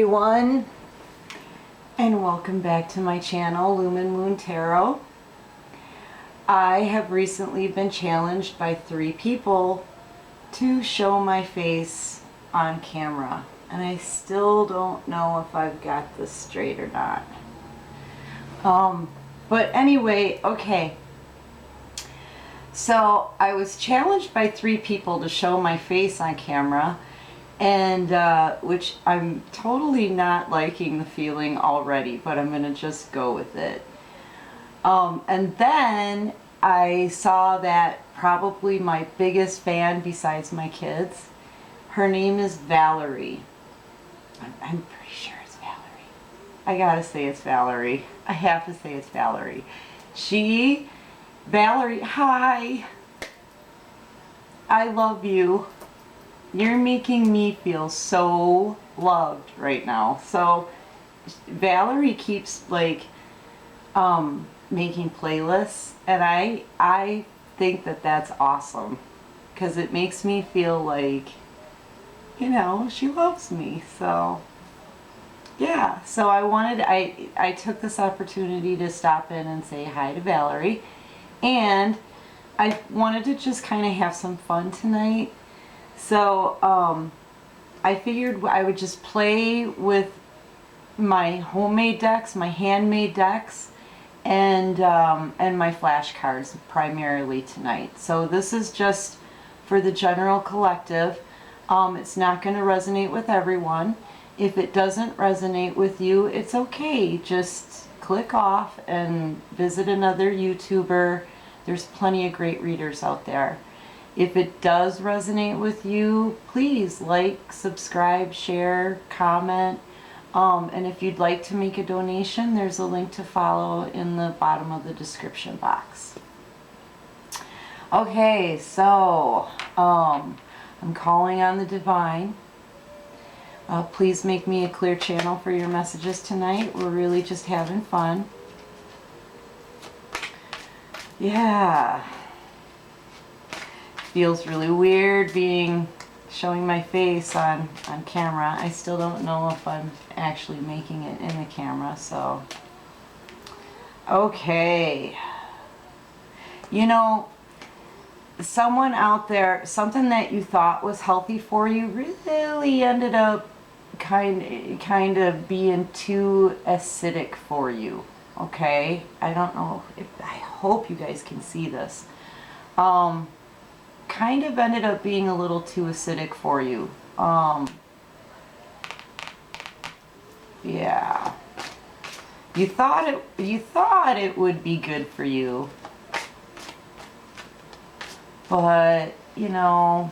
everyone, and welcome back to my channel, Lumen Moon Tarot. I have recently been challenged by 3 people to show my face on camera, and I still don't know if I've got this straight or not. But anyway, okay. So I was challenged by 3 people to show my face on camera, and which I'm totally not liking the feeling already, but I'm gonna just go with it. And then I saw that probably my biggest fan besides my kids, her name is Valerie. I'm pretty sure it's Valerie. I gotta say it's Valerie. I have to say it's Valerie. Valerie, hi. I love you. You're making me feel so loved right now. So Valerie keeps like making playlists, and I think that that's awesome, because it makes me feel like, you know, she loves me. So yeah, so I took this opportunity to stop in and say hi to Valerie, and I wanted to just kind of have some fun tonight. So I figured I would just play with my homemade decks, my handmade decks, and my flashcards primarily tonight. So this is just for the general collective. It's not going to resonate with everyone. If it doesn't resonate with you, it's okay. Just click off and visit another YouTuber. There's plenty of great readers out there. If it does resonate with you, please like, subscribe, share, comment. And if you'd like to make a donation, there's a link to follow in the bottom of the description box. Okay, so I'm calling on the divine. Please make me a clear channel for your messages tonight. We're really just having fun. Yeah. Feels really weird showing my face on camera. I still don't know if I'm actually making it in the camera, so. Okay. You know, someone out there, something that you thought was healthy for you really ended up kind of being too acidic for you. Okay? I don't know I hope you guys can see this. Kind of ended up being a little too acidic for you. Yeah. You thought it would be good for you. But, you know,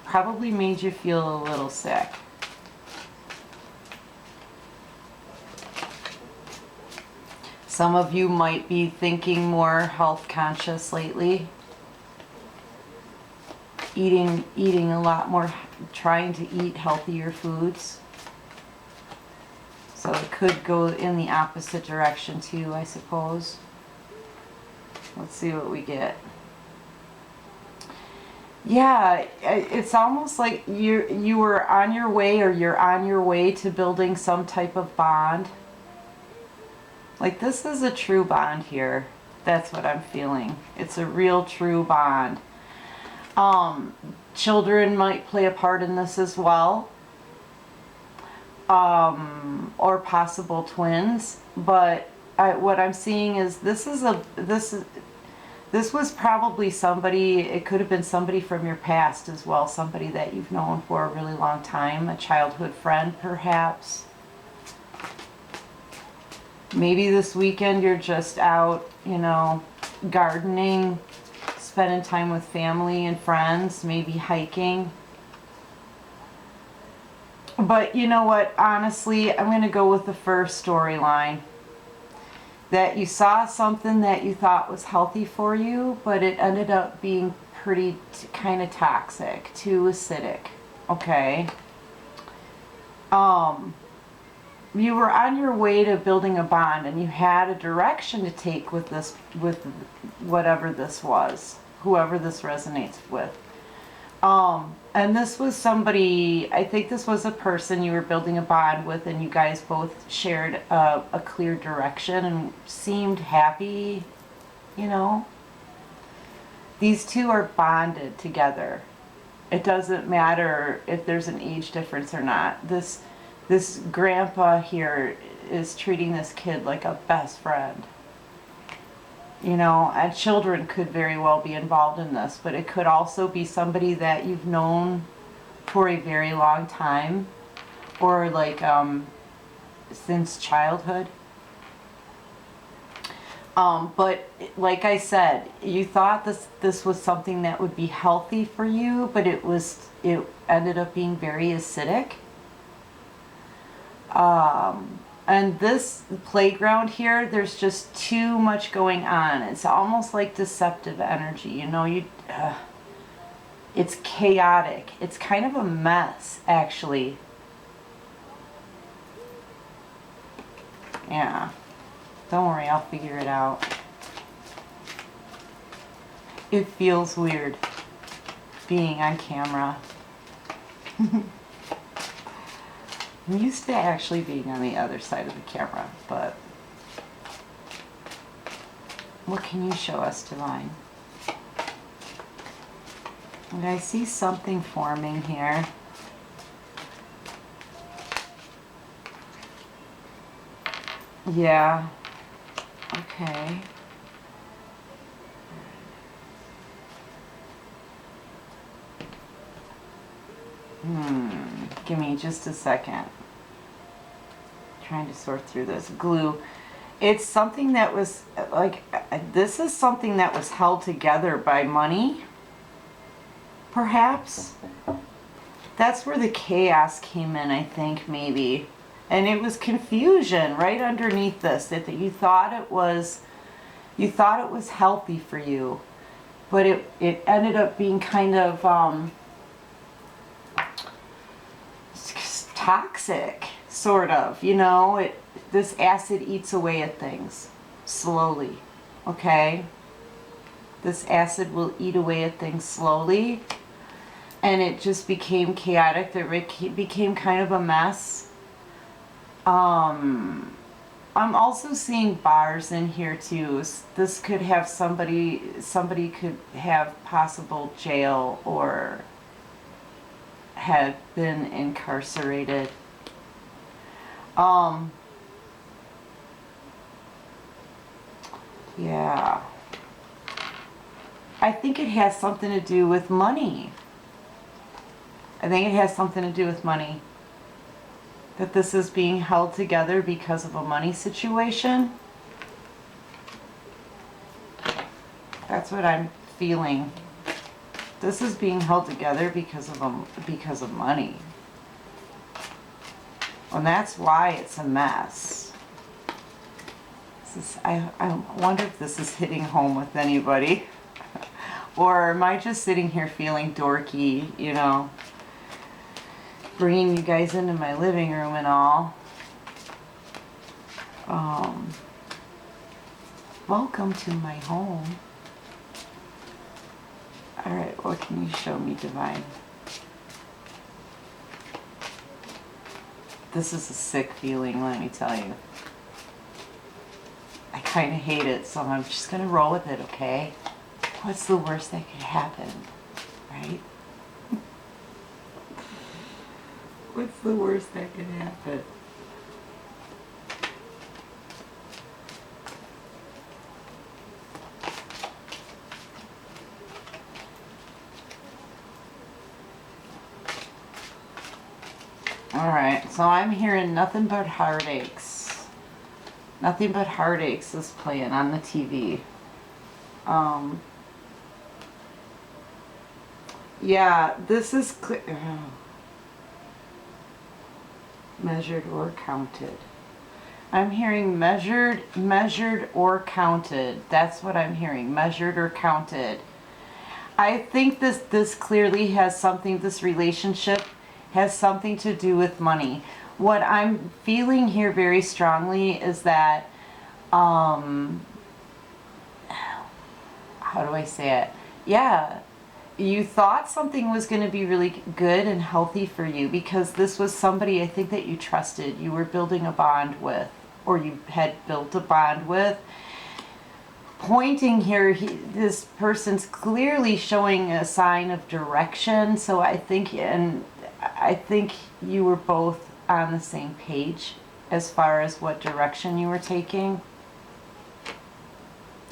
probably made you feel a little sick. Some of you might be thinking more health conscious lately. Eating a lot more, trying to eat healthier foods. So it could go in the opposite direction too, I suppose. Let's see what we get. Yeah, it's almost like you were on your way, or you're on your way to building some type of bond. Like, this is a true bond here. That's what I'm feeling. It's a real true bond. Children might play a part in this as well. Or possible twins. But what I'm seeing is this was probably somebody, it could have been somebody from your past as well. Somebody that you've known for a really long time. A childhood friend, perhaps. Maybe this weekend you're just out, you know, gardening, spending time with family and friends, maybe hiking. But you know what, honestly, I'm going to go with the first storyline. That you saw something that you thought was healthy for you, but it ended up being pretty kind of toxic, too acidic. Okay? You were on your way to building a bond, and you had a direction to take with whatever this was, whoever this resonates with. And this was somebody, I think this was a person you were building a bond with, and you guys both shared a clear direction and seemed happy, you know. These two are bonded together. It doesn't matter if there's an age difference or not. This grandpa here is treating this kid like a best friend. You know, and children could very well be involved in this, but it could also be somebody that you've known for a very long time, or like since childhood. But like I said, you thought this was something that would be healthy for you, but it ended up being very acidic. And this playground here, there's just too much going on. It's almost like deceptive energy, you know. It's chaotic. It's kind of a mess, actually. Yeah. Don't worry, I'll figure it out. It feels weird being on camera. I'm used to actually being on the other side of the camera, but what can you show us, Divine? And I see something forming here. Yeah. Okay. Give me just a second. Trying to sort through this glue. It's something that was like, this is something that was held together by money, perhaps. That's where the chaos came in, I think, maybe. And it was confusion right underneath this, that you thought it was healthy for you, but it ended up being kind of toxic, sort of, you know. This acid eats away at things slowly, okay? This acid will eat away at things slowly, and it just became chaotic. It became kind of a mess. I'm also seeing bars in here too. This could have somebody could have possible jail or have been incarcerated. Yeah. I think it has something to do with money. I think it has something to do with money. That this is being held together because of a money situation. That's what I'm feeling. This is being held together because of money. And that's why it's a mess. I wonder if this is hitting home with anybody. Or am I just sitting here feeling dorky, you know, bringing you guys into my living room and all. Welcome to my home. Alright, what can you show me, Divine? This is a sick feeling, let me tell you. I kind of hate it, so I'm just going to roll with it, okay? What's the worst that could happen, right? What's the worst that could happen? Alright, so I'm hearing nothing but heartaches. Nothing but heartaches is playing on the TV. Yeah, this is clear. Measured or counted. I'm hearing measured or counted. That's what I'm hearing. Measured or counted. I think this clearly has something, this relationship has something to do with money. What I'm feeling here very strongly is that, how do I say it? Yeah, you thought something was going to be really good and healthy for you, because this was somebody, I think, that you trusted, you were building a bond with, or you had built a bond with. Pointing here, this person's clearly showing a sign of direction. So I think you were both on the same page as far as what direction you were taking.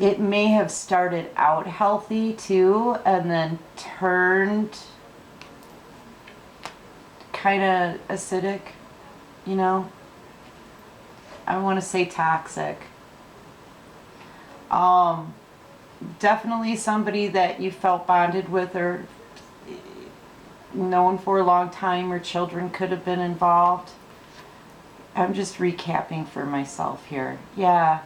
It may have started out healthy too, and then turned kind of acidic, you know? I want to say toxic. Definitely somebody that you felt bonded with or known for a long time, or children could have been involved. I'm just recapping for myself here. Yeah.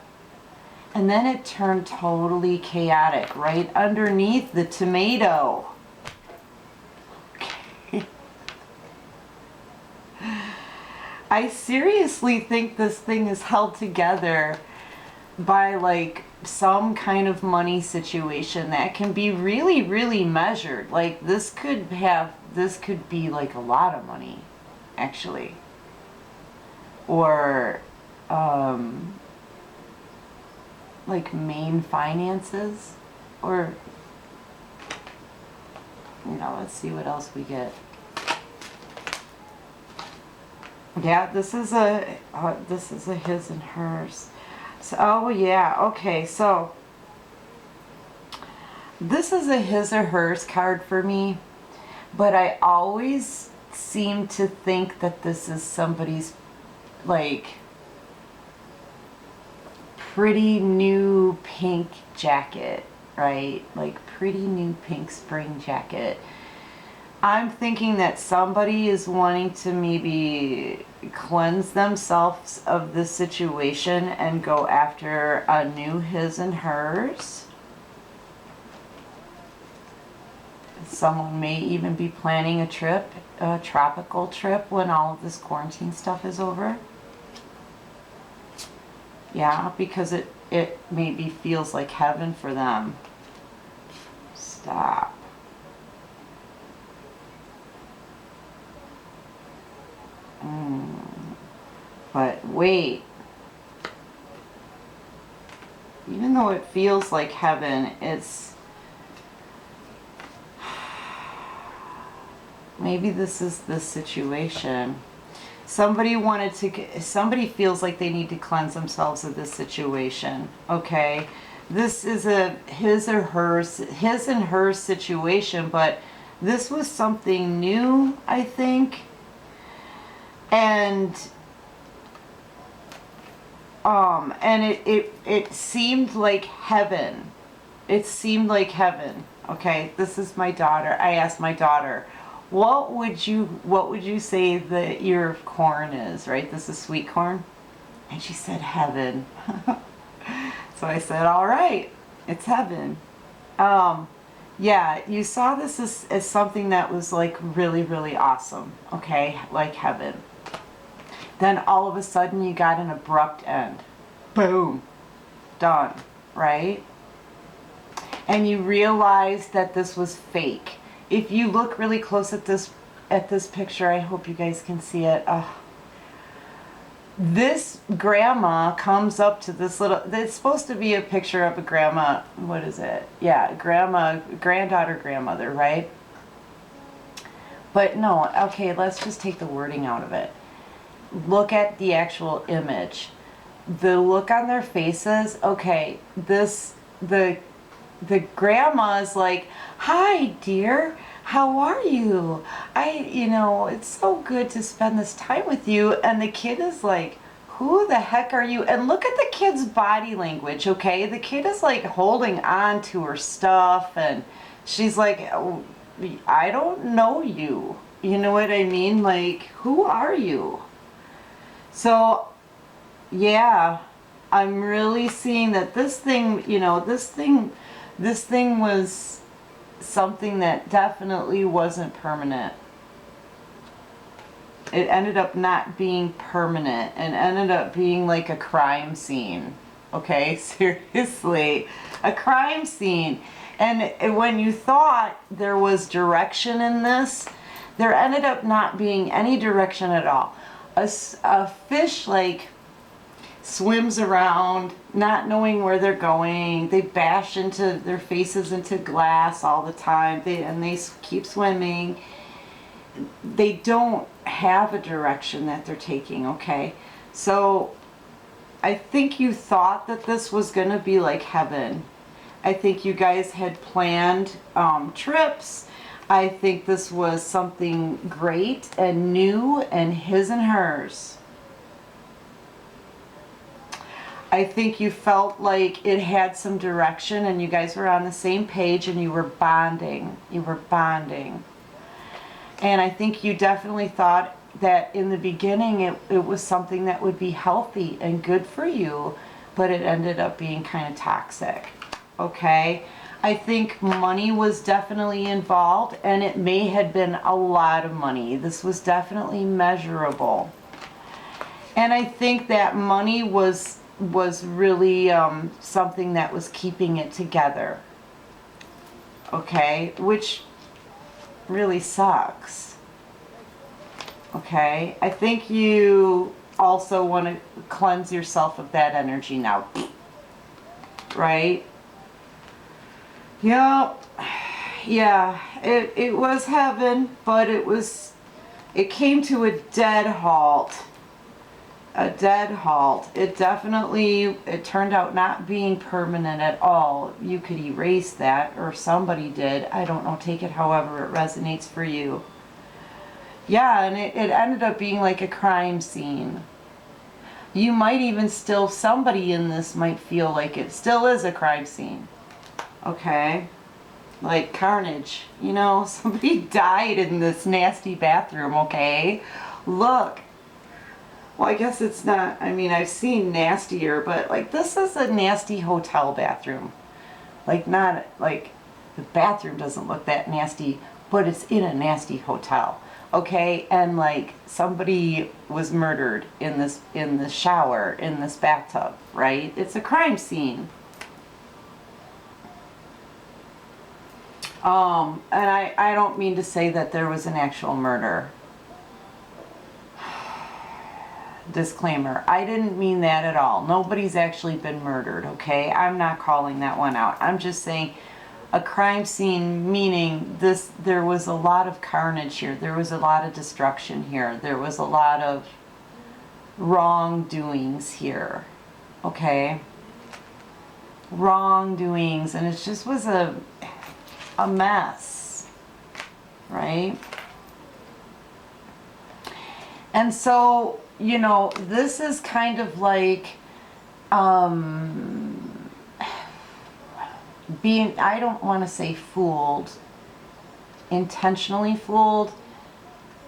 And then it turned totally chaotic right underneath the tomato. Okay. I seriously think this thing is held together by like some kind of money situation that can be really, really measured. Like this could be like a lot of money, actually. Or like main finances, or let's see what else we get. Yeah, this is a his and hers. So, oh yeah, okay, so this is a his or hers card for me, but I always seem to think that this is somebody's like pretty new pink jacket, right? Like pretty new pink spring jacket. I'm thinking that somebody is wanting to maybe cleanse themselves of this situation and go after a new his and hers. Someone may even be planning a trip, a tropical trip, when all of this quarantine stuff is over. Yeah, because it maybe feels like heaven for them. Stop. But wait. Even though it feels like heaven, it's... Maybe this is the situation. Somebody feels like they need to cleanse themselves of this situation. Okay, this is a his and her situation, but this was something new, I think. And it seemed like heaven. It seemed like heaven. Okay, this is my daughter. I asked my daughter, what would you say the ear of corn is, right? This is sweet corn. And she said heaven. So I said, all right, it's heaven. Yeah, you saw this as something that was like really, really awesome. Okay, like heaven. Then all of a sudden you got an abrupt end. Boom. Done, right? And you realized that this was fake. If you look really close at this picture, I hope you guys can see it. This grandma comes up to this little, it's supposed to be a picture of a grandma, what is it? Yeah, granddaughter, grandmother, right? But no, okay, let's just take the wording out of it. Look at the actual image. The look on their faces, okay, the grandma's like, hi dear, how are you? It's so good to spend this time with you. And the kid is like, who the heck are you? And look at the kid's body language, okay? The kid is like holding on to her stuff, and she's like, oh, I don't know you. You know what I mean? Like, who are you? So, yeah, I'm really seeing that this thing, this thing was something that definitely wasn't permanent. It ended up not being permanent and ended up being like a crime scene. Okay, seriously, a crime scene. And when you thought there was direction in this, there ended up not being any direction at all. A fish like swims around, not knowing where they're going. They bash into their faces into glass all the time, and they keep swimming. They don't have a direction that they're taking, okay? So I think you thought that this was going to be like heaven. I think you guys had planned trips. I think this was something great and new and his and hers. I think you felt like it had some direction and you guys were on the same page and you were bonding. You were bonding. And I think you definitely thought that in the beginning it was something that would be healthy and good for you, but it ended up being kind of toxic. Okay? I think money was definitely involved, and it may have been a lot of money. This was definitely measurable. And I think that money was really something that was keeping it together. Okay? Which really sucks. Okay? I think you also want to cleanse yourself of that energy now. Right? Yep. Yeah, it was heaven, but it came to a dead halt. A dead halt. It turned out not being permanent at all. You could erase that, or somebody did. I don't know, take it however it resonates for you. Yeah, and it ended up being like a crime scene. You might even still, somebody in this might feel like it still is a crime scene. Okay, like carnage, you know, somebody died in this nasty bathroom, okay? Look, well, I guess it's not, I mean, I've seen nastier, but like this is a nasty hotel bathroom. Like not, like the bathroom doesn't look that nasty, but it's in a nasty hotel, okay? And like somebody was murdered in the shower, in this bathtub, right? It's a crime scene. And I don't mean to say that there was an actual murder. Disclaimer, I didn't mean that at all. Nobody's actually been murdered, okay? I'm not calling that one out. I'm just saying a crime scene, meaning there was a lot of carnage here. There was a lot of destruction here. There was a lot of wrongdoings here, okay? Wrongdoings, and it just was a mess, right? And so, you know, this is kind of like being, I don't want to say fooled, intentionally fooled.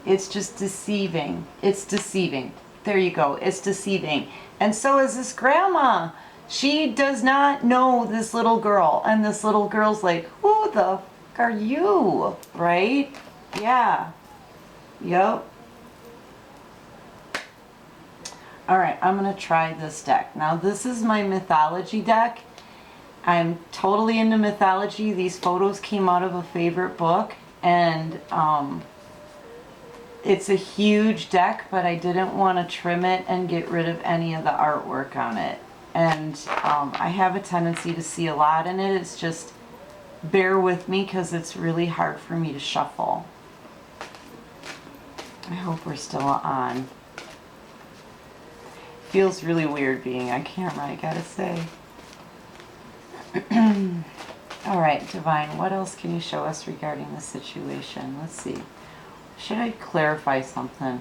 It's just deceiving. It's deceiving. There you go. It's deceiving. And so is this grandma. She does not know this little girl. And this little girl's like, who the f are you? Right? Yeah. Yep. Alright, I'm going to try this deck. Now, this is my Mythology deck. I'm totally into Mythology. These photos came out of a favorite book. And it's a huge deck, but I didn't want to trim it and get rid of any of the artwork on it. And I have a tendency to see a lot in it. It's just, bear with me because it's really hard for me to shuffle. I hope we're still on. Feels really weird being on camera, I gotta say. Alright, Divine, what else can you show us regarding the situation? Let's see. Should I clarify something?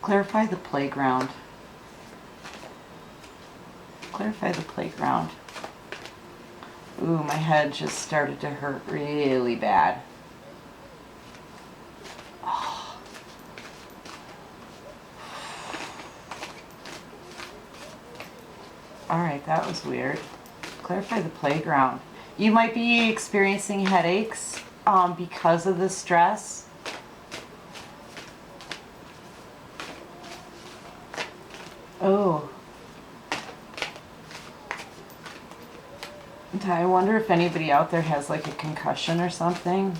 Clarify the playground. Clarify the playground. Ooh, my head just started to hurt really bad. Oh. Alright, that was weird. Clarify the playground. You might be experiencing headaches because of the stress. Oh. I wonder if anybody out there has like a concussion or something.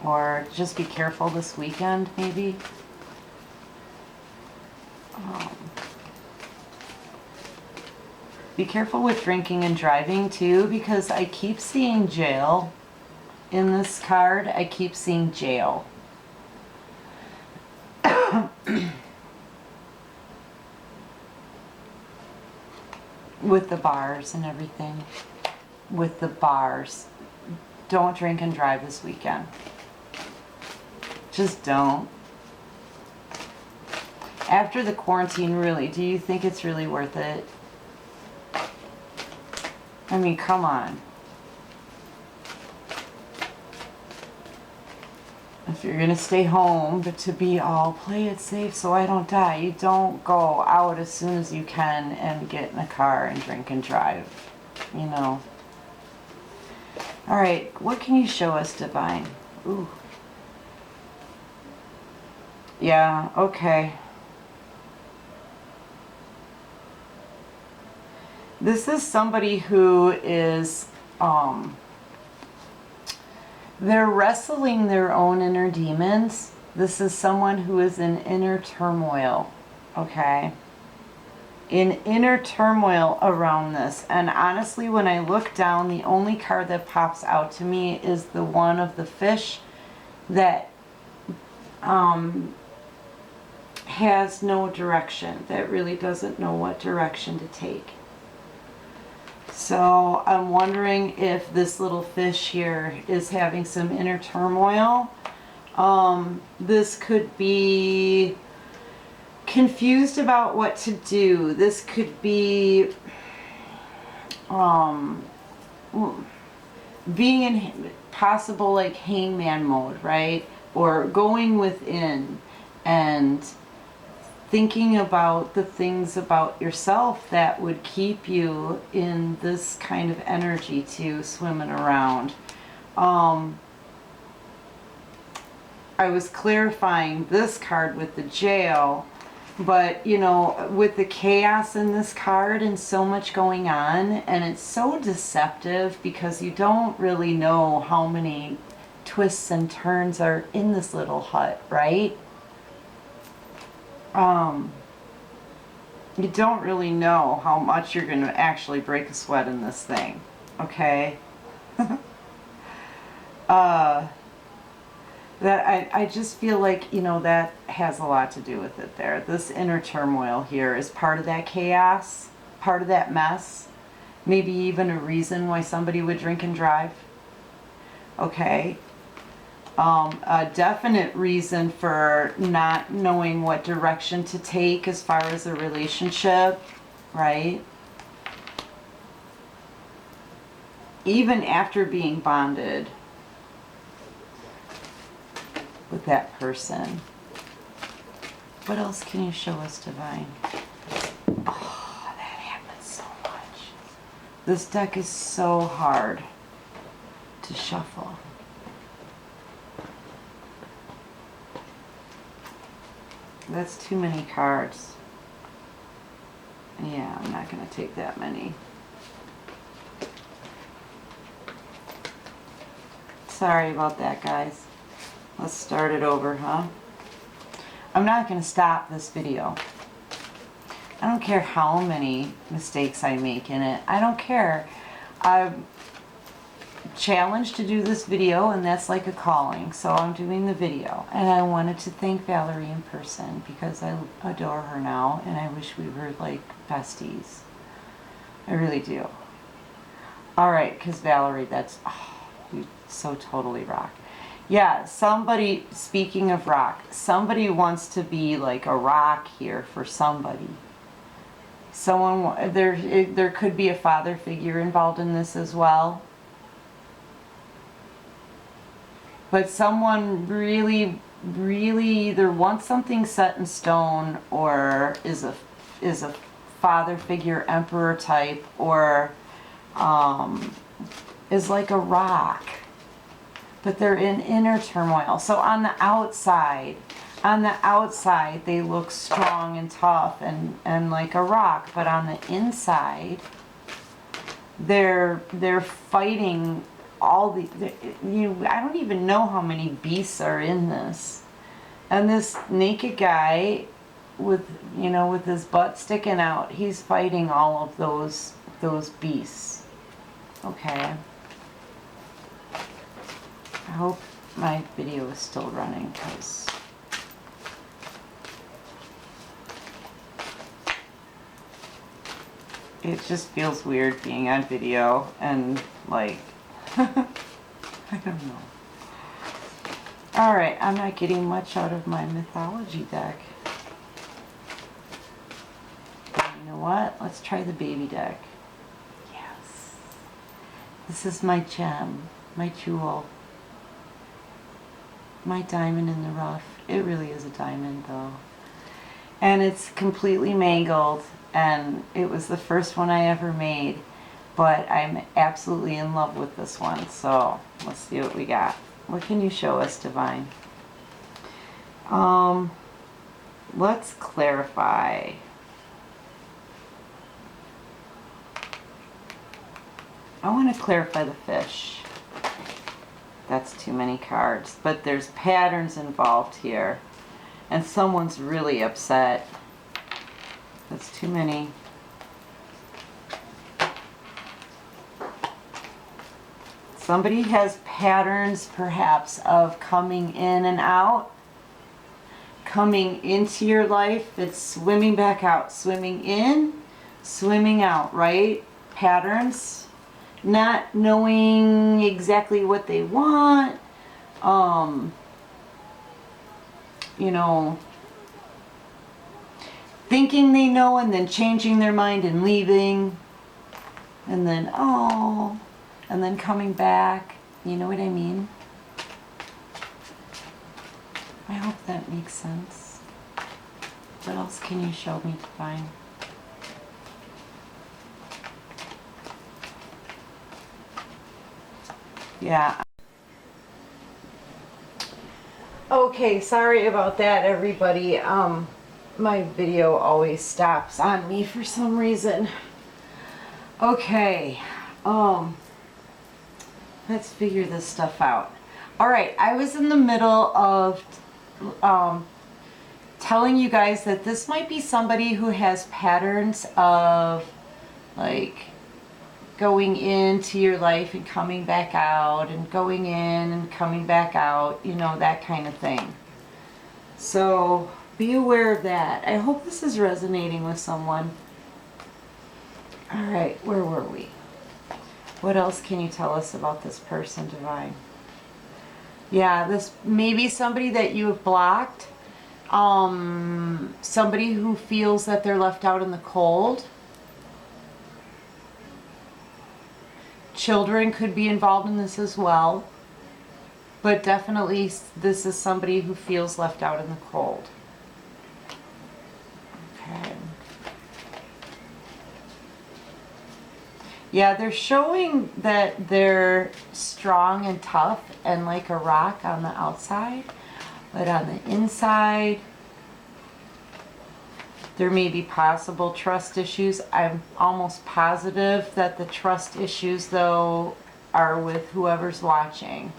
Or just be careful this weekend, maybe. Be careful with drinking and driving too, because I keep seeing jail in this card. I keep seeing jail. With the bars and everything. With the bars. Don't drink and drive this weekend. Just don't. After the quarantine, really, do you think it's really worth it? I mean, come on. If you're gonna stay home, but to be all play it safe so I don't die, you don't go out as soon as you can and get in a car and drink and drive, you know. All right, what can you show us, Divine? Ooh. Yeah, okay. This is somebody who is, they're wrestling their own inner demons. This is someone who is in inner turmoil, okay? In inner turmoil around this. And honestly, when I look down, the only card that pops out to me is the one of the fish that has no direction, that really doesn't know what direction to take. So I'm wondering if this little fish here is having some inner turmoil. This could be confused about what to do. This could be being in possible like hangman mode, right? Or going within and thinking about the things about yourself that would keep you in this kind of energy to swimming around. I was clarifying this card with the jail, but you know, with the chaos in this card and so much going on, and it's so deceptive because you don't really know how many twists and turns are in this little hut, right? You don't really know how much you're going to actually break a sweat in this thing, okay? That I just feel like, you know, that has a lot to do with it there. This inner turmoil here is part of that chaos, part of that mess, maybe even a reason why somebody would drink and drive, okay? A definite reason for not knowing what direction to take as far as a relationship, right? Even after being bonded with that person. What else can you show us, Divine? Oh, that happens so much. This deck is so hard to shuffle. That's too many cards. Yeah, I'm not going to take that many. Sorry about that, guys. Let's start it over, huh? I'm not going to stop this video. I don't care how many mistakes I make in it. I don't care. I'm challenged to do this video, and that's like a calling, so I'm doing the video. And I wanted to thank Valerie in person because I adore her now, and I wish we were like besties. I really do. Alright, because Valerie, that's, oh, you so totally rock. Yeah, somebody, speaking of rock, somebody wants to be like a rock here for somebody. Someone, there could be a father figure involved in this as well. But someone really, really either wants something set in stone, or is a father figure, emperor type, or is like a rock. But they're in inner turmoil. So on the outside, On the outside, they look strong and tough and like a rock, but on the inside, they're fighting all the, I don't even know how many beasts are in this. And this naked guy with, with his butt sticking out, he's fighting all of those beasts. Okay. I hope my video is still running, because it just feels weird being on video and like, I don't know. Alright, I'm not getting much out of my Mythology deck. You know what? Let's try the baby deck. Yes. This is my gem, my jewel, my diamond in the rough. It really is a diamond though. And it's completely mangled, and it was the first one I ever made, but I'm absolutely in love with this one. So let's see what we got. What can you show us, Divine? Let's clarify. I want to clarify the fish. That's too many cards, but there's patterns involved here, and someone's really upset. That's too many. Somebody has patterns perhaps of coming in and out, coming into your life. It's swimming back out, swimming in, swimming out, right? Patterns, not knowing exactly what they want, thinking they know and then changing their mind and leaving, and then, and then coming back. You know what I mean? I hope that makes sense. What else can you show me, Divine? Yeah. Okay, sorry about that, everybody. My video always stops on me for some reason. Okay. Let's figure this stuff out. All right, I was in the middle of telling you guys that this might be somebody who has patterns of like going into your life and coming back out, and going in and coming back out, that kind of thing. So be aware of that. I hope this is resonating with someone. All right, where were we? What else can you tell us about this person, Divine? Yeah, this may be somebody that you have blocked. Somebody who feels that they're left out in the cold. Children could be involved in this as well. But definitely this is somebody who feels left out in the cold. Okay. Yeah, they're showing that they're strong and tough and like a rock on the outside, but on the inside, there may be possible trust issues. I'm almost positive that the trust issues, though, are with whoever's watching.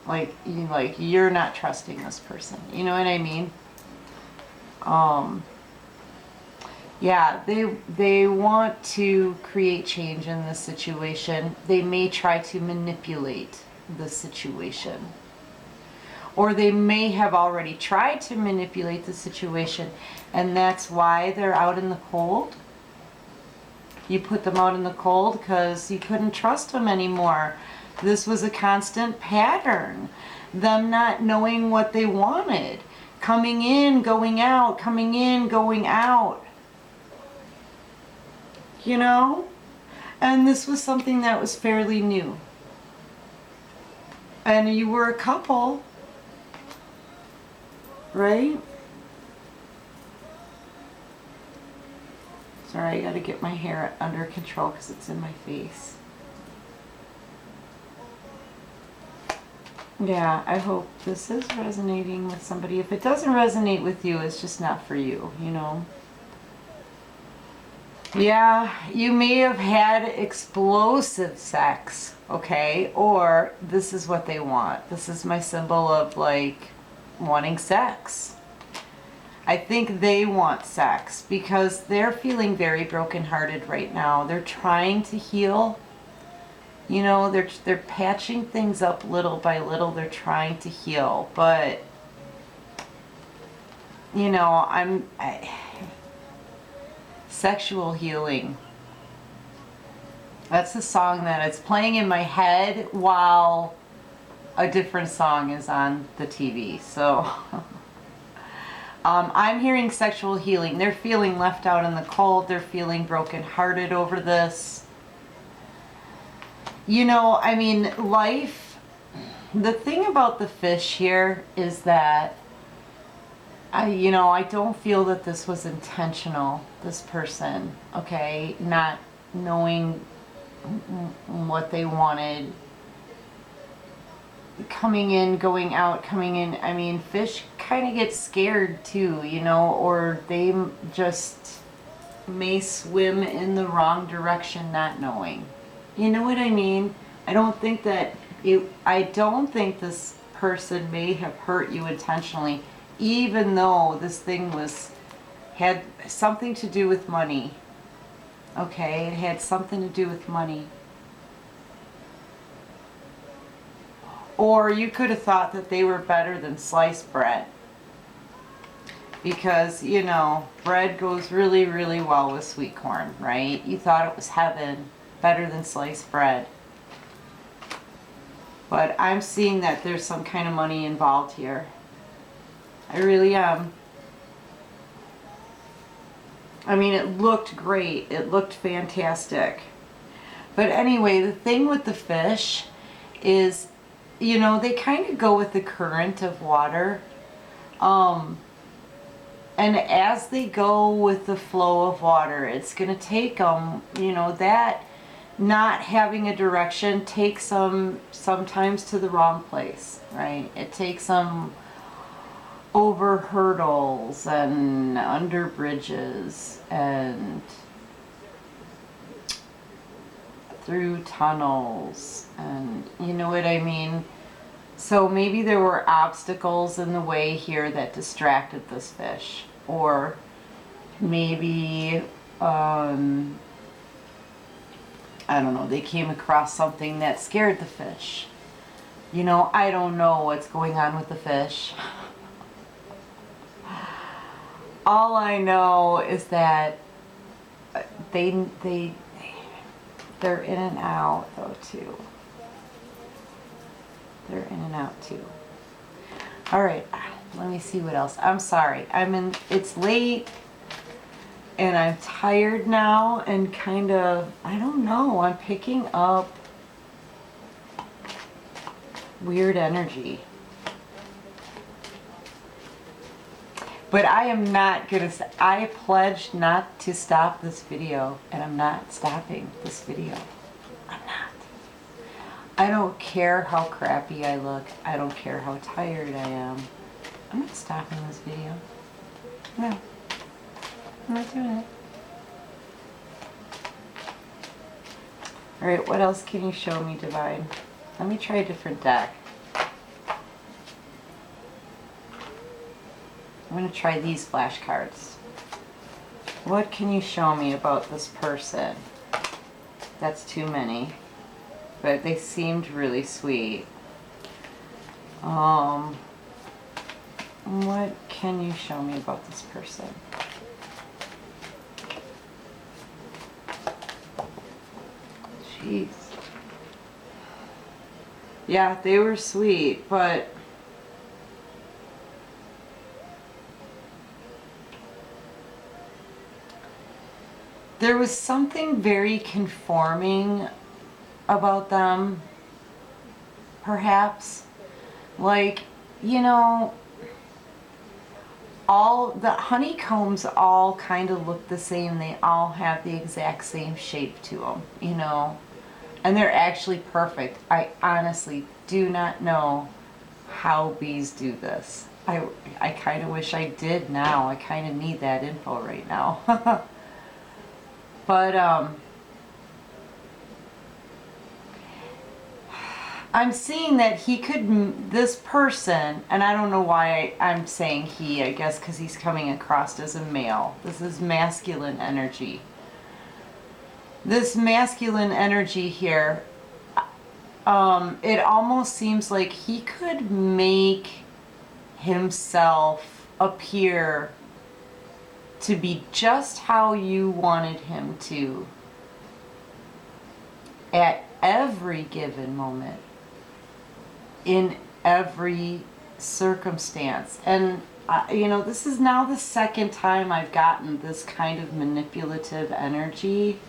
Like you're not trusting this person. You know what I mean? Yeah, they want to create change in this situation. They may try to manipulate the situation. Or they may have already tried to manipulate the situation, and that's why they're out in the cold. You put them out in the cold because you couldn't trust them anymore. This was a constant pattern. Them not knowing what they wanted. Coming in, going out, coming in, going out. And this was something that was fairly new. And you were a couple, right? Sorry, I gotta get my hair under control because it's in my face. Yeah, I hope this is resonating with somebody. If it doesn't resonate with you, it's just not for you, you know? Yeah, you may have had explosive sex, okay? Or this is what they want. This is my symbol of like wanting sex. I think they want sex because they're feeling very brokenhearted right now. They're trying to heal. You know, they're patching things up little by little. They're trying to heal, but you know, sexual healing. That's the song that it's playing in my head while a different song is on the TV. So I'm hearing sexual healing. They're feeling left out in the cold. They're feeling brokenhearted over this. You know, I mean, life, the thing about the fish here is that I don't feel that this was intentional, this person, okay? Not knowing what they wanted, coming in, going out, coming in. I mean, fish kind of get scared too, you know, or they just may swim in the wrong direction not knowing. You know what I mean? I don't think this person may have hurt you intentionally, even though this thing had something to do with money. Okay, it had something to do with money. Or you could have thought that they were better than sliced bread. Because, you know, bread goes really, really well with sweet corn, right? You thought it was heaven, better than sliced bread. But I'm seeing that there's some kind of money involved here. I really am. I mean, it looked great. It looked fantastic. But anyway, the thing with the fish is, you know, they kind of go with the current of water. And as they go with the flow of water, it's going to take them, you know, that not having a direction takes them sometimes to the wrong place, right? It takes them over hurdles and under bridges and through tunnels, and you know what I mean? So maybe there were obstacles in the way here that distracted this fish, or maybe I don't know, they came across something that scared the fish. You know, I don't know what's going on with the fish. All I know is that they're in and out though too. They're in and out too. All right, let me see what else. I'm sorry. It's late and I'm tired now and kind of, I don't know, I'm picking up weird energy. But I am not gonna, I pledged not to stop this video, and I'm not stopping this video. I'm not. I don't care how crappy I look. I don't care how tired I am. I'm not stopping this video. No. I'm not doing it. Alright, what else can you show me, Divine? Let me try a different deck. I'm going to try these flashcards. What can you show me about this person? That's too many. But they seemed really sweet. What can you show me about this person? Jeez. Yeah, they were sweet, but there was something very conforming about them, perhaps. Like, you know, all the honeycombs all kind of look the same. They all have the exact same shape to them, you know, and they're actually perfect. I honestly do not know how bees do this. I kind of wish I did now. I kind of need that info right now. But I'm seeing that he could, this person, and I don't know why I'm saying he, I guess because he's coming across as a male. This is masculine energy. This masculine energy here, it almost seems like he could make himself appear to be just how you wanted him to at every given moment, in every circumstance. And you know, this is now the second time I've gotten this kind of manipulative energy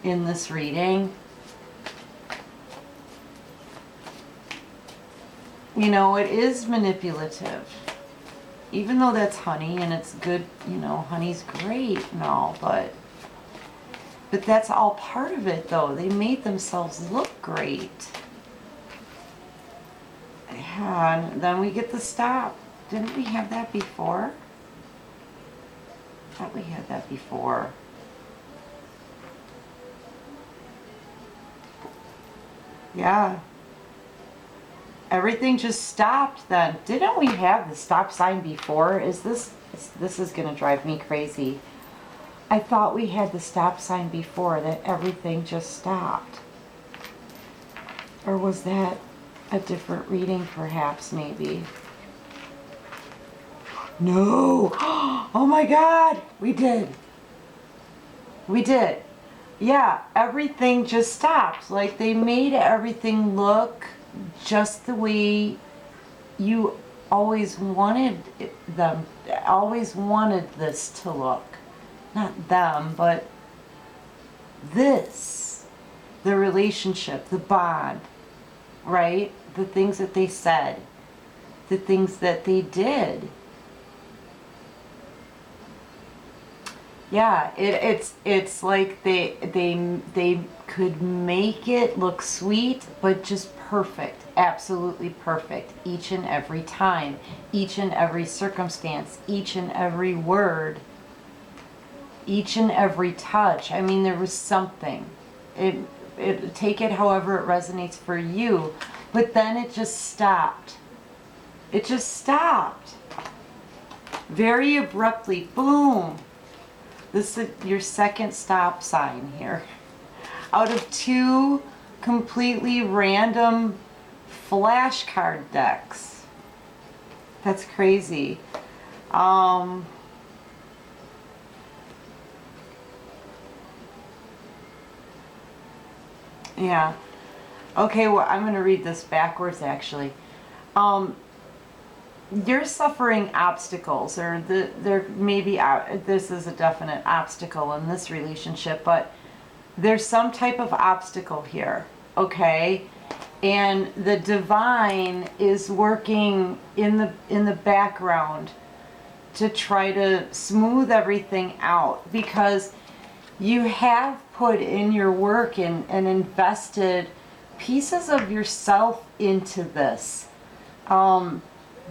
in this reading. You know, it is manipulative. Even though that's honey and it's good, you know, honey's great and all, but that's all part of it though. They made themselves look great. And then we get the stop. Didn't we have that before? I thought we had that before. Yeah. Everything just stopped then. Didn't we have the stop sign before? This is going to drive me crazy. I thought we had the stop sign before, that everything just stopped. Or was that a different reading perhaps, maybe? No! Oh my God! We did. We did. Yeah, everything just stopped. Like they made everything look just the way you always wanted always wanted this to look. Not them, but this. The relationship, the bond, right? The things that they said, the things that they did. Yeah, it's like they could make it look sweet, but just perfect, absolutely perfect, each and every time, each and every circumstance, each and every word, each and every touch. I mean, there was something. Take it however it resonates for you, but then it just stopped. It just stopped. Very abruptly, boom. This is your second stop sign here. Out of two completely random flashcard decks. That's crazy. Yeah. Okay, well, I'm going to read this backwards, actually. You're suffering obstacles, or there may be, this is a definite obstacle in this relationship, but there's some type of obstacle here, okay? And the divine is working in the background to try to smooth everything out, because you have put in your work and invested pieces of yourself into this.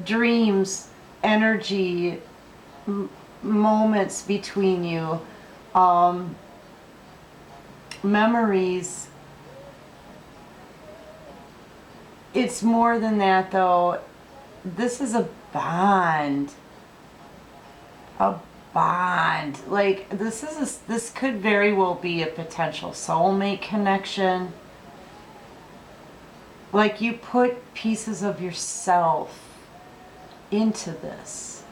Dreams, energy, moments between you, memories. It's more than that though. This is a bond. A bond. Like this could very well be a potential soulmate connection. Like you put pieces of yourself into this.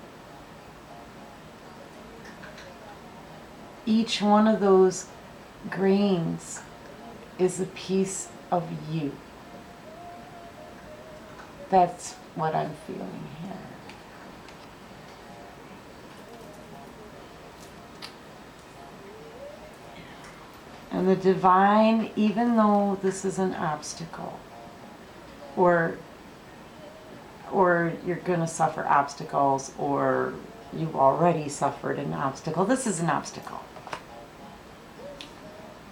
Each one of those grains is a piece of you. That's what I'm feeling here. And the divine, even though this is an obstacle, or you're going to suffer obstacles, or you've already suffered an obstacle. This is an obstacle.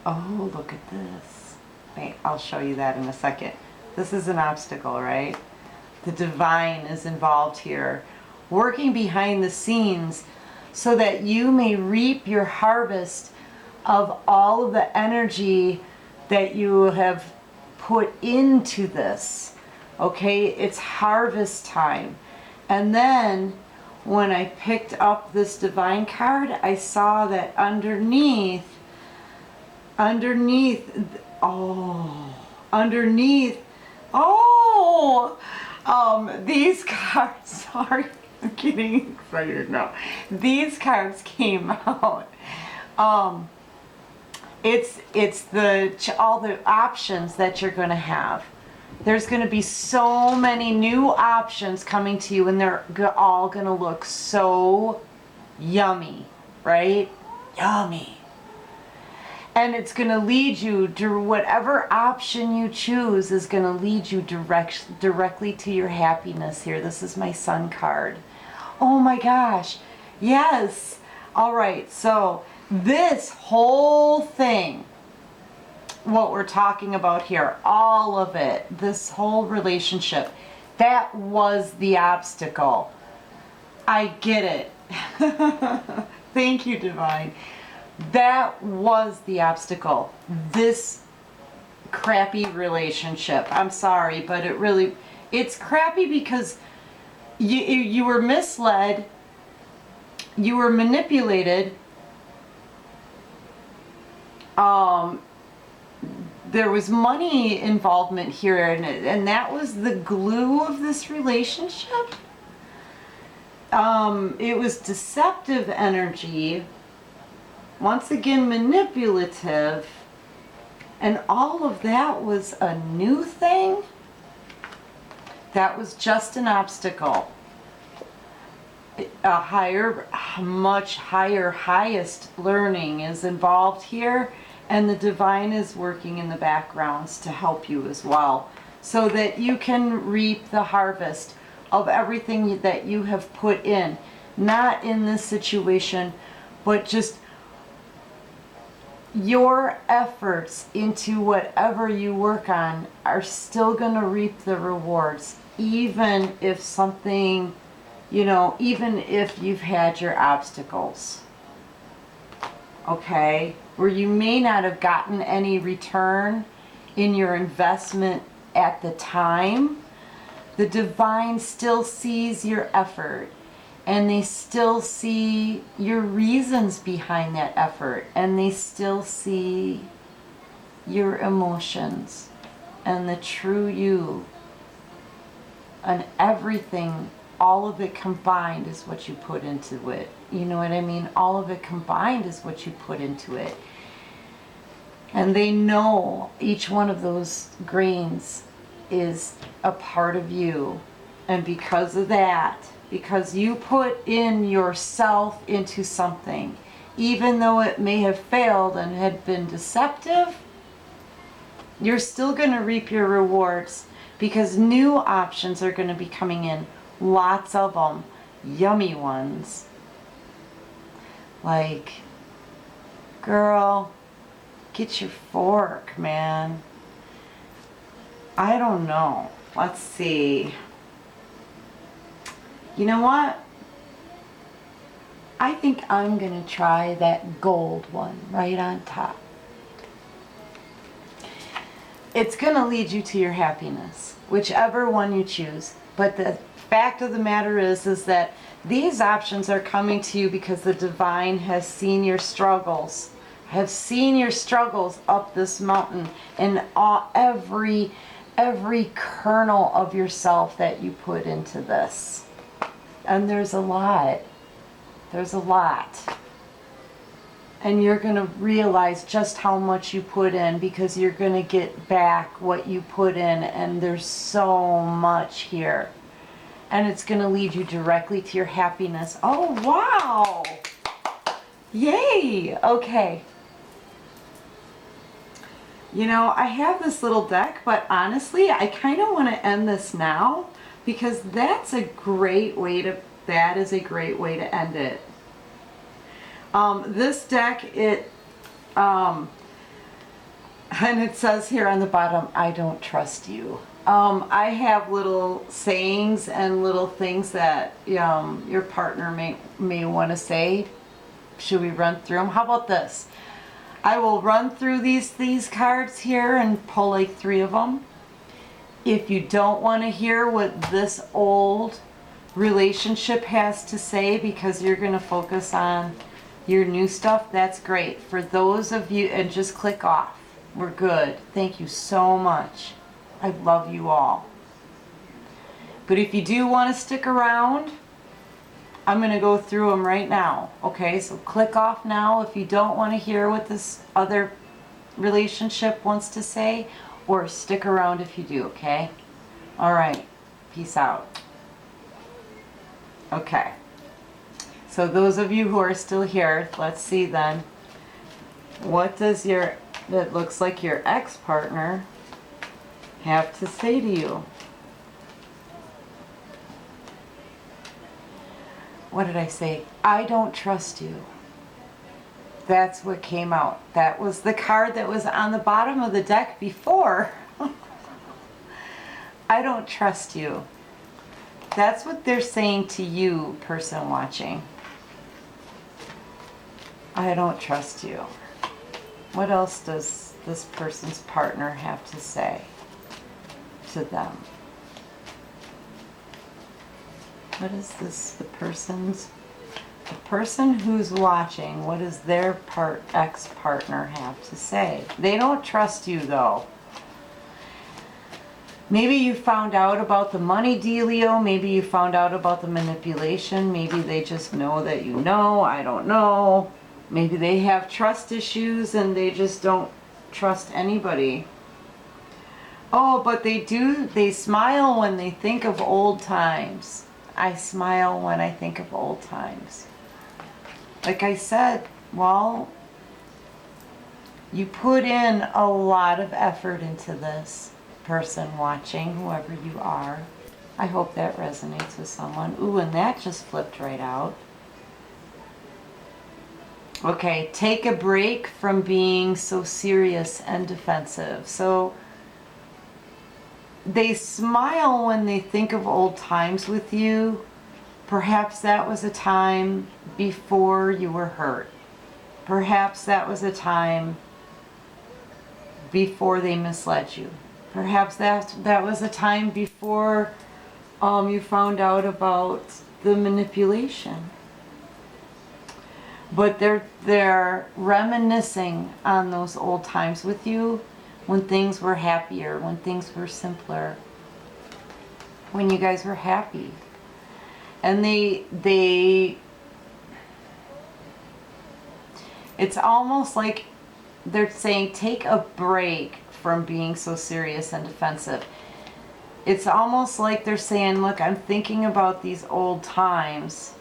Oh, look at this. Wait, I'll show you that in a second. This is an obstacle, right? the divine is involved here, working behind the scenes so that you may reap your harvest of all of the energy that you have put into this. Okay, it's harvest time. And then when I picked up this divine card, I saw that underneath, these cards, sorry, I'm getting excited now. These cards came out. It's all the options that you're going to have. There's going to be so many new options coming to you, and they're all going to look so yummy, right? Yummy. And it's going to lead you to whatever option you choose is going to lead you directly to your happiness here. This is my Sun card. Oh my gosh. Yes. All right. So this whole thing, what we're talking about here, all of it, this whole relationship, that was the obstacle. I get it. Thank you, Divine. That was the obstacle. This crappy relationship. I'm sorry, but it's crappy because you were misled, you were manipulated, there was money involvement here, and that was the glue of this relationship. It was deceptive energy, once again manipulative, and all of that was a new thing. That was just an obstacle. Much higher, highest learning is involved here, and the divine is working in the backgrounds to help you as well, so that you can reap the harvest of everything that you have put in, not in this situation, but just your efforts into whatever you work on are still going to reap the rewards, even if something, even if you've had your obstacles. Okay? Where you may not have gotten any return in your investment at the time, the divine still sees your effort, and they still see your reasons behind that effort, and they still see your emotions and the true you, and everything, all of it combined is what you put into it. You know what I mean? All of it combined is what you put into it. And they know each one of those grains is a part of you. And because of that, because you put in yourself into something, even though it may have failed and had been deceptive, you're still going to reap your rewards, because new options are going to be coming in. Lots of them. Yummy ones. Like, girl, get your fork, man. I don't know. Let's see. You know what? I think I'm going to try that gold one right on top. It's going to lead you to your happiness, whichever one you choose. But the fact of the matter is that these options are coming to you because the divine has seen your struggles, up this mountain, and every kernel of yourself that you put into this. And there's a lot. And you're going to realize just how much you put in, because you're going to get back what you put in, and there's so much here. And it's going to lead you directly to your happiness. Oh, wow! Yay! Okay. I have this little deck, but honestly, I kind of want to end this now, because that is a great way to end it. This deck, and it says here on the bottom, I don't trust you. I have little sayings and little things that your partner may want to say. Should we run through them? How about this? I will run through these cards here and pull like 3 of them. If you don't want to hear what this old relationship has to say because you're going to focus on your new stuff, that's great. For those of you, and just click off. We're good. Thank you so much. I love you all. But if you do want to stick around, I'm going to go through them right now. Okay, so click off now if you don't want to hear what this other relationship wants to say, or stick around if you do, okay? All right, peace out. Okay, so those of you who are still here, let's see then. What does that looks like your ex-partner have to say to you? What did I say? I don't trust you. That's what came out. That was the card that was on the bottom of the deck before. I don't trust you. That's what they're saying to you, person watching. I don't trust you. What else does this person's partner have to say to them? What is this, the person who's watching, what does their ex-partner have to say? They don't trust you though. Maybe you found out about the money dealio, maybe you found out about the manipulation, maybe they just know that you know, I don't know. Maybe they have trust issues and they just don't trust anybody. Oh, but they smile when they think of old times. I smile when I think of old times. Like I said, well, you put in a lot of effort into this, person watching, whoever you are. I hope that resonates with someone. Ooh, and that just flipped right out. Okay, take a break from being so serious and defensive. So they smile when they think of old times with you. Perhaps that was a time before you were hurt. Perhaps that was a time before they misled you. Perhaps that was a time before you found out about the manipulation. But they're reminiscing on those old times with you, when things were happier, when things were simpler, when you guys were happy. And it's almost like they're saying, take a break from being so serious and defensive. It's almost like they're saying, look, I'm thinking about these old times.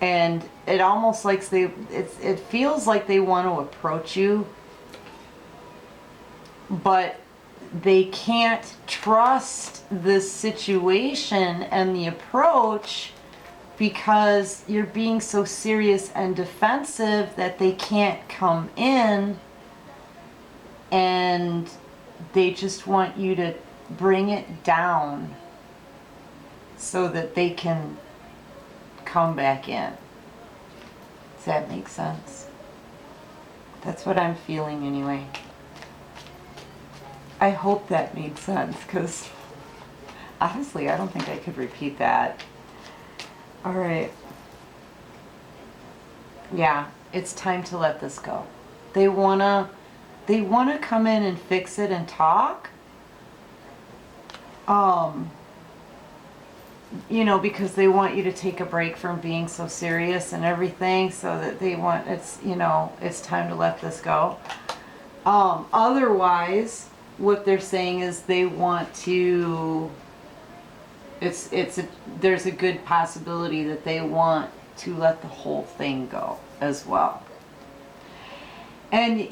And it almost like it feels like they want to approach you, but they can't trust the situation and the approach because you're being so serious and defensive that they can't come in, and they just want you to bring it down so that they can come back in. Does that make sense? That's what I'm feeling anyway. I hope that made sense, because honestly, I don't think I could repeat that. All right. Yeah, it's time to let this go. They wanna come in and fix it and talk. You know, because they want you to take a break from being so serious and everything, so that it's time to let this go. Otherwise, what they're saying is they want to, there's a good possibility that they want to let the whole thing go as well. And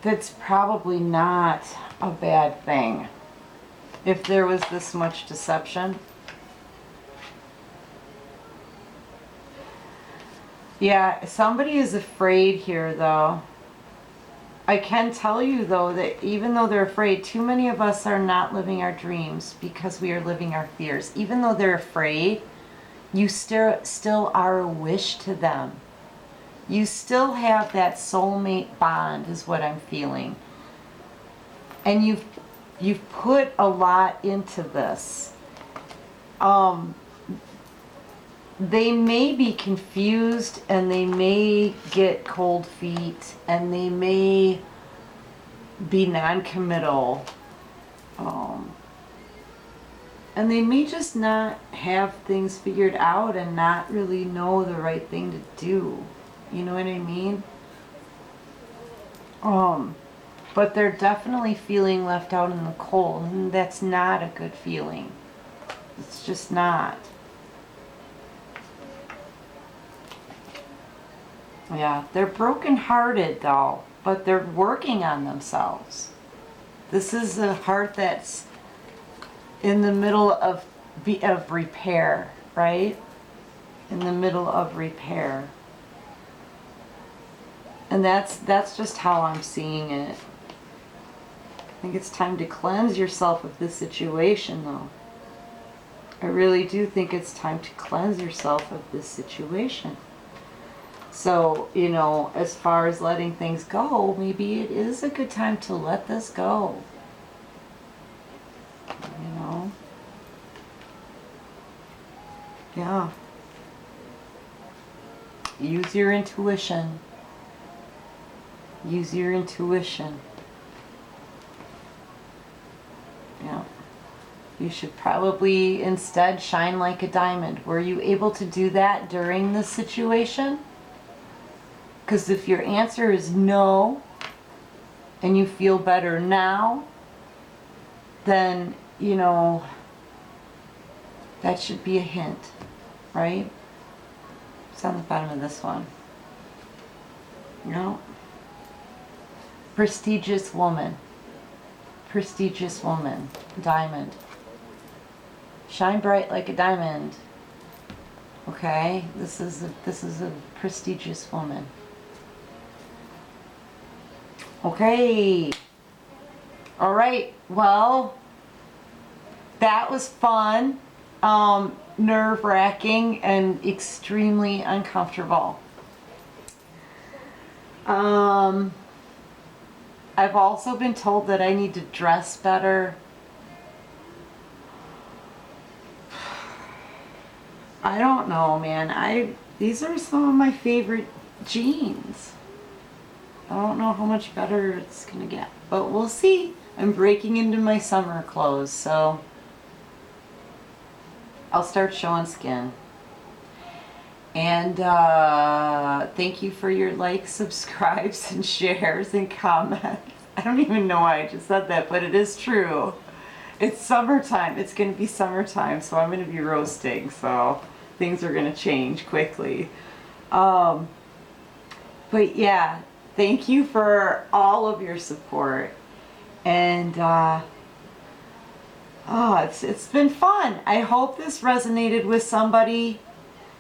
that's probably not a bad thing if there was this much deception. Yeah, somebody is afraid here though. I can tell you though that even though they're afraid, too many of us are not living our dreams because we are living our fears. Even though they're afraid, you still are a wish to them. You still have that soulmate bond is what I'm feeling. And you've put a lot into this. They may be confused and they may get cold feet and they may be non-committal. And they may just not have things figured out and not really know the right thing to do. You know what I mean? But they're definitely feeling left out in the cold, and that's not a good feeling. It's just not. Yeah, they're brokenhearted though, but they're working on themselves. This is a heart that's in the middle of repair, right? In the middle of repair. And that's just how I'm seeing it. I think it's time to cleanse yourself of this situation though. I really do think it's time to cleanse yourself of this situation. So, you know, as far as letting things go, maybe it is a good time to let this go. You know? Yeah. Use your intuition. Use your intuition. Yeah. You should probably instead shine like a diamond. Were you able to do that during this situation? Because if your answer is no, and you feel better now, then, you know, that should be a hint, right? It's on the bottom of this one. No. Prestigious woman. Prestigious woman. Diamond. Shine bright like a diamond. Okay? This is a prestigious woman. Okay. All right. Well, that was fun, nerve-wracking, and extremely uncomfortable. I've also been told that I need to dress better. I don't know, man. These are some of my favorite jeans. I don't know how much better it's gonna get, but we'll see. I'm breaking into my summer clothes, so I'll start showing skin. And thank you for your likes, subscribes, and shares and comments. I don't even know why I just said that, but it is true. It's summertime. It's going to be summertime, so I'm going to be roasting, so things are going to change quickly. But yeah, thank you for all of your support. And it's been fun. I hope this resonated with somebody.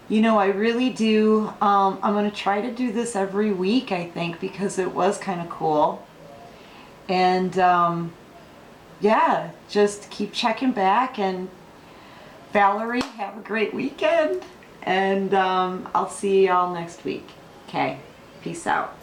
You know, I really do. I'm going to try to do this every week, I think, because it was kind of cool. And yeah, just keep checking back. And Valerie, have a great weekend. And I'll see y'all next week. Okay, peace out.